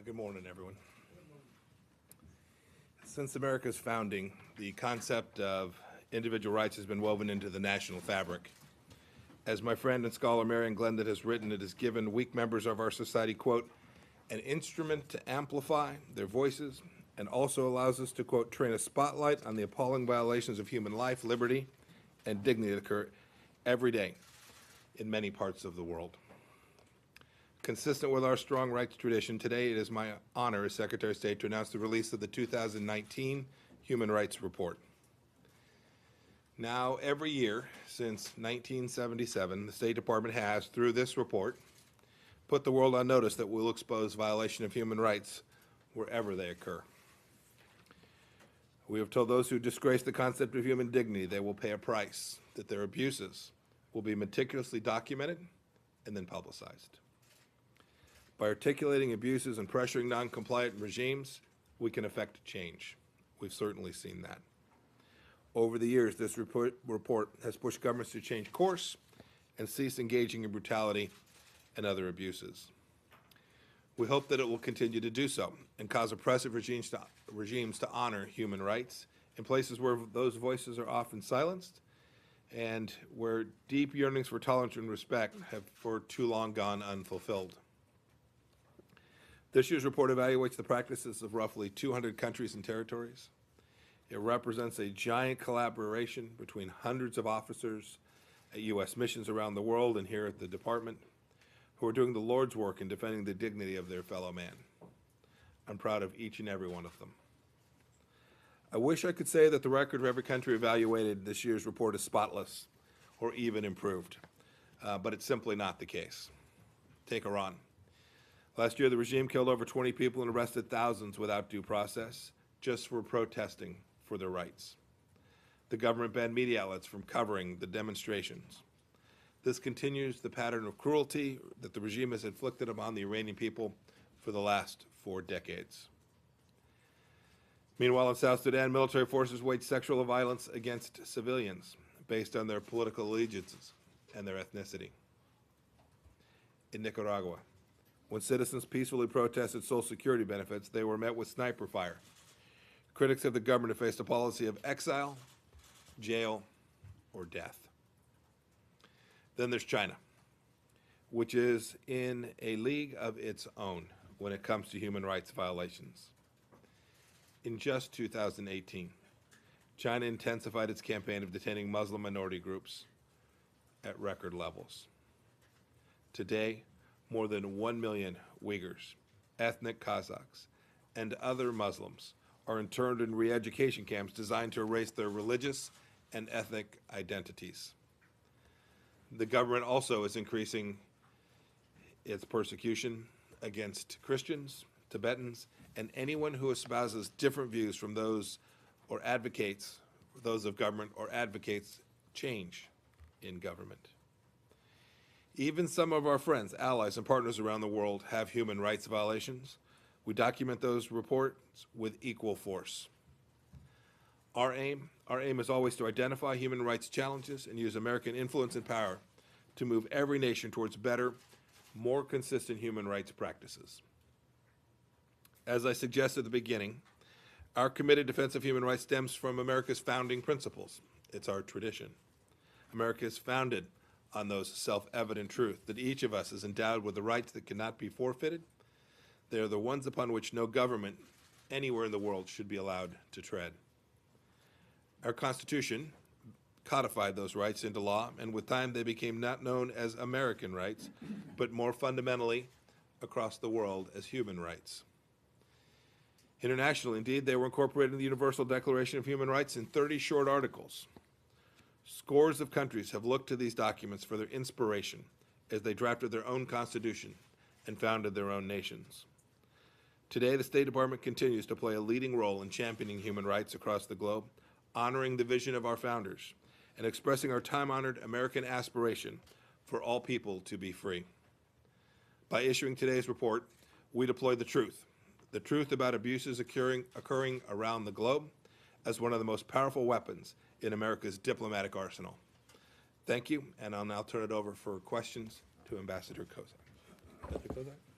Good morning, everyone. Since America's founding, the concept of individual rights has been woven into the national fabric. As my friend and scholar Marion Glendon has written, it has given weak members of our society, quote, an instrument to amplify their voices, and also allows us to, quote, train a spotlight on the appalling violations of human life, liberty, and dignity that occur every day in many parts of the world. Consistent with our strong rights tradition, today it is my honor as Secretary of State to announce the release of the 2019 Human Rights Report. Now, every year since 1977, the State Department has, through this report, put the world on notice that we'll expose violation of human rights wherever they occur. We have told those who disgrace the concept of human dignity they will pay a price, that their abuses will be meticulously documented and then publicized. By articulating abuses and pressuring non-compliant regimes, we can effect change. We've certainly seen that. Over the years, this report has pushed governments to change course and cease engaging in brutality and other abuses. We hope that it will continue to do so and cause oppressive regimes to honor human rights in places where those voices are often silenced and where deep yearnings for tolerance and respect have for too long gone unfulfilled. This year's report evaluates the practices of roughly 200 countries and territories. It represents a giant collaboration between hundreds of officers at U.S. missions around the world and here at the Department who are doing the Lord's work in defending the dignity of their fellow man. I'm proud of each and every one of them. I wish I could say that the record of every country evaluated this year's report is spotless or even improved, but it's simply not the case. Take Iran. Last year, the regime killed over 20 people and arrested thousands without due process just for protesting for their rights. The government banned media outlets from covering the demonstrations. This continues the pattern of cruelty that the regime has inflicted upon the Iranian people for the last 4 decades. Meanwhile, in South Sudan, military forces waged sexual violence against civilians based on their political allegiances and their ethnicity. In Nicaragua, when citizens peacefully protested Social Security benefits, they were met with sniper fire. Critics of the government have faced a policy of exile, jail, or death. Then there's China, which is in a league of its own when it comes to human rights violations. In just 2018, China intensified its campaign of detaining Muslim minority groups at record levels. Today, more than 1 million Uyghurs, ethnic Kazakhs, and other Muslims are interned in re-education camps designed to erase their religious and ethnic identities. The government also is increasing its persecution against Christians, Tibetans, and anyone who espouses different views from those or advocates those of government or advocates change in government. Even some of our friends, allies, and partners around the world have human rights violations. We document those reports with equal force. Our aim is always to identify human rights challenges and use American influence and power to move every nation towards better, more consistent human rights practices. As I suggested at the beginning, our committed defense of human rights stems from America's founding principles. It's our tradition. America is founded on those self-evident truths that each of us is endowed with the rights that cannot be forfeited. They are the ones upon which no government anywhere in the world should be allowed to tread. Our Constitution codified those rights into law, and with time they became not known as American rights, but more fundamentally across the world as human rights. Internationally, indeed, they were incorporated in the Universal Declaration of Human Rights in 30 short articles. Scores of countries have looked to these documents for their inspiration as they drafted their own constitution and founded their own nations. Today, the State Department continues to play a leading role in championing human rights across the globe, honoring the vision of our founders, and expressing our time-honored American aspiration for all people to be free. By issuing today's report, we deploy the truth about abuses occurring around the globe as one of the most powerful weapons in America's diplomatic arsenal. Thank you, and I'll now turn it over for questions to Ambassador Kozak.